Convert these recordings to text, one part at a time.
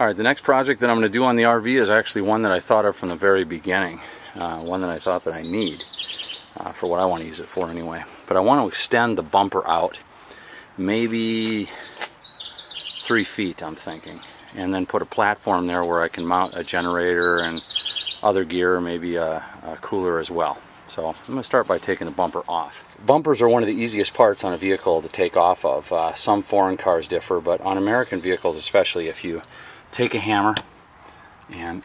Alright, the next project that I'm going to do on the RV is actually one that I thought of from the very beginning. One that I thought that I need for what I want to use it for anyway. But I want to extend the bumper out maybe 3 feet, I'm thinking. And then put a platform there where I can mount a generator and other gear, maybe a cooler as well. So I'm going to start by taking the bumper off. Bumpers are one of the easiest parts on a vehicle to take off of. Some foreign cars differ, but on American vehicles especially, if you take a hammer and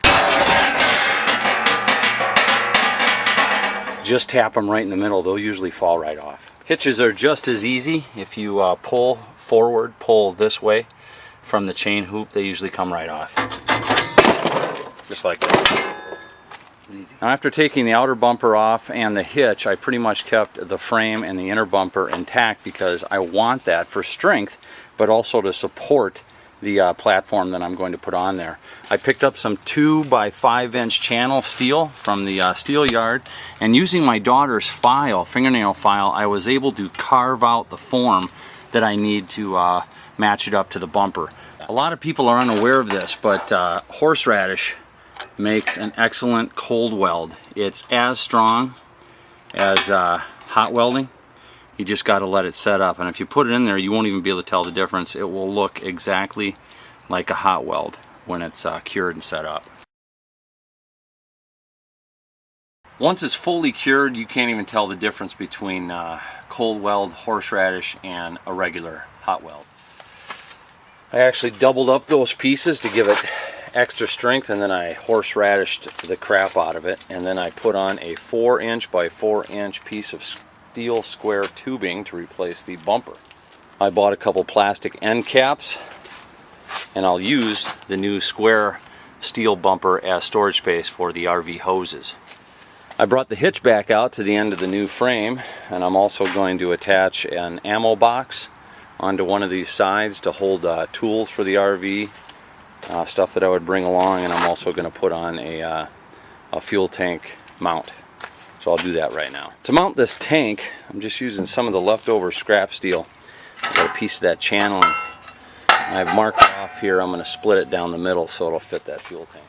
just tap them right in the middle, they'll usually fall right off. Hitches are just as easy. If you pull forward, pull this way from the chain hoop, they usually come right off. Just like that. Easy. Now after taking the outer bumper off and the hitch, I pretty much kept the frame and the inner bumper intact because I want that for strength, but also to support the platform that I'm going to put on there. I picked up some 2 by 5 inch channel steel from the steel yard, and using my daughter's file, fingernail file, I was able to carve out the form that I need to match it up to the bumper. A lot of people are unaware of this, but horseradish makes an excellent cold weld. It's as strong as hot welding. You just got to let it set up, and if you put it in there, you won't even be able to tell the difference. It will look exactly like a hot weld when it's cured and set up. Once it's fully cured, you can't even tell the difference between cold weld, horseradish, and a regular hot weld. I actually doubled up those pieces to give it extra strength, and then I horseradished the crap out of it, and then I put on a 4 inch by 4 inch piece of steel square tubing to replace the bumper. I bought a couple plastic end caps, and I'll use the new square steel bumper as storage space for the RV hoses. I brought the hitch back out to the end of the new frame, and I'm also going to attach an ammo box onto one of these sides to hold tools for the RV, stuff that I would bring along, and I'm also going to put on a fuel tank mount. So I'll do that right now. To mount this tank, I'm just using some of the leftover scrap steel. I got a piece of that channel, and I've marked it off here. I'm going to split it down the middle so it'll fit that fuel tank.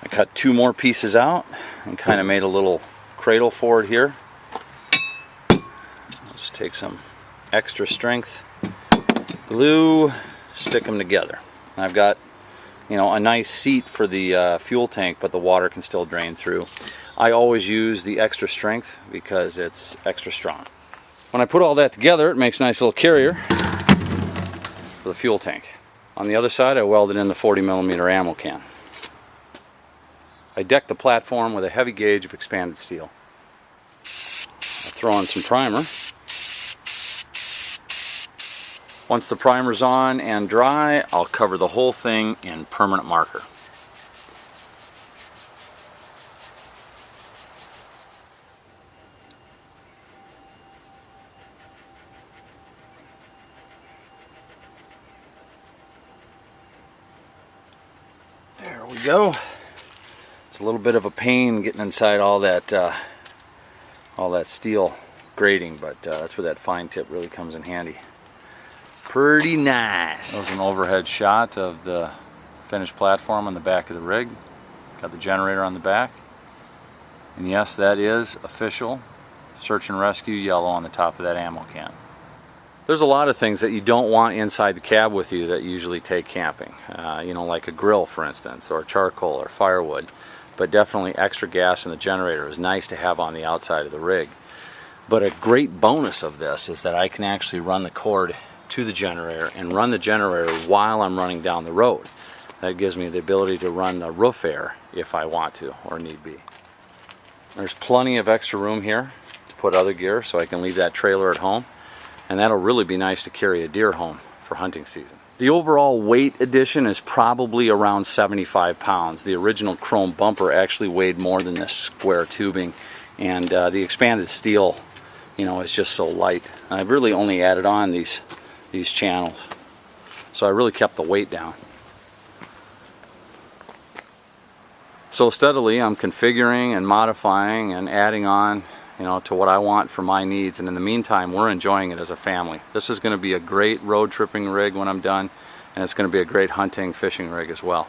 I cut 2 more pieces out and kind of made a little cradle for it here. I'll just take some extra strength glue, stick them together. And I've got, you know, a nice seat for the fuel tank, but the water can still drain through. I always use the extra strength because it's extra strong. When I put all that together, it makes a nice little carrier for the fuel tank. On the other side, I welded in the 40mm ammo can. I decked the platform with a heavy gauge of expanded steel. I'll throw on some primer. Once the primer's on and dry, I'll cover the whole thing in permanent marker. There we go. It's a little bit of a pain getting inside all that steel grating, but that's where that fine tip really comes in handy. Pretty nice. That was an overhead shot of the finished platform on the back of the rig. Got the generator on the back. And yes, that is official search and rescue yellow on the top of that ammo can. There's a lot of things that you don't want inside the cab with you that you usually take camping. You know, like a grill, for instance, or charcoal or firewood. But definitely extra gas in the generator is nice to have on the outside of the rig. But a great bonus of this is that I can actually run the cord to the generator and run the generator while I'm running down the road. That gives me the ability to run the roof air if I want to or need be. There's plenty of extra room here to put other gear, so I can leave that trailer at home, and that'll really be nice to carry a deer home for hunting season. The overall weight addition is probably around 75 pounds. The original chrome bumper actually weighed more than this square tubing, and the expanded steel, you know, is just so light. I've really only added on these channels, so I really kept the weight down. So steadily I'm configuring and modifying and adding on, you know, to what I want for my needs, and in the meantime we're enjoying it as a family. This is going to be a great road tripping rig when I'm done, and it's going to be a great hunting, fishing rig as well.